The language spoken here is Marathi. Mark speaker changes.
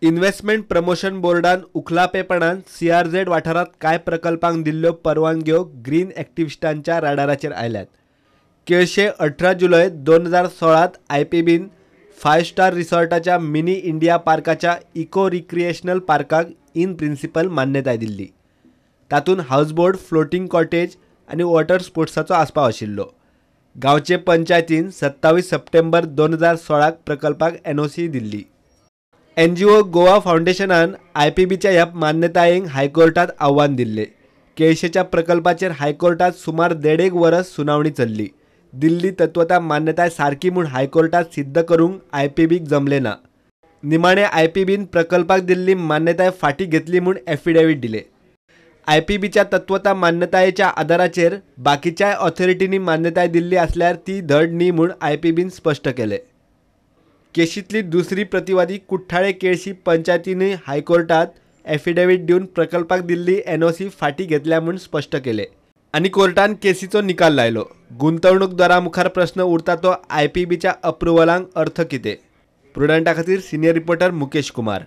Speaker 1: इन्व्हेस्टमेंट प्रमोशन बोर्डान उखलापेपणान CRZ वाठारात कांय प्रकल्पांक दिल्ल्यो परवानग्यो ग्रीन एक्टिविस्टांच्या राडाराचेर आयल्यात। केळशे 18 जुलय 2016 IPBन 5 स्टार रिसॉर्टाच्या मिनी इंडिया पार्काच्या इको रिक्रिएशनल पार्काक इन प्रिन्सिपल मान्यताय दिल्ली। तातूंत हाऊसबोट, फ्लोटिंग कॉटेज आनी वॉटर स्पोर्ट्साचो आस्पाव आशिल्लो। गांवचे पंचायतीन 27 सप्टेंबर 2016 प्रकल्पाक NOC दिल्ली। NGO गोवा फाउंडेशनान IPBच्या ह्या मान्यतायेक हायकोर्टात आव्हान दिल्ले। केळशेच्या प्रकल्पाचेर हायकोर्टात सुमार 1.5 वर्स सुनावणी चल्ली। दिल्ली तत्वता मान्यताय सारकी म्हूण हायकोर्टात सिद्ध करूंक IPBक जमले ना। निमाणे IPBन प्रकल्पाक दिल्ली मान्यताय फाटीं घेतली म्हूण एफिडेविट दिले। IPBच्या तत्वता मान्यतायेच्या आदाराचेर बाकीच्या ऑथॉरिटींनी मान्यताय दिल्ली आसल्यार ती धड न्ही म्हूण IPBन स्पश्ट केले। केशींतली दुसरी प्रतिवादी कुठ्ठाळे केळशी पंचायतीनय हायकोर्टात एफिडेविट दिवन प्रकल्पाक दिल्ली NOC फाटीं घेतल्या म्हूण स्पश्ट केले आनी कोर्टान केसीचो निकाल लायलो। गुंतवणूकदारां मुखार प्रस्न उरता तो IPBच्या अप्रुवलांक अर्थ कितें? प्रुडंटा खातीर सिनियर रिपोर्टर मुकेश कुमार।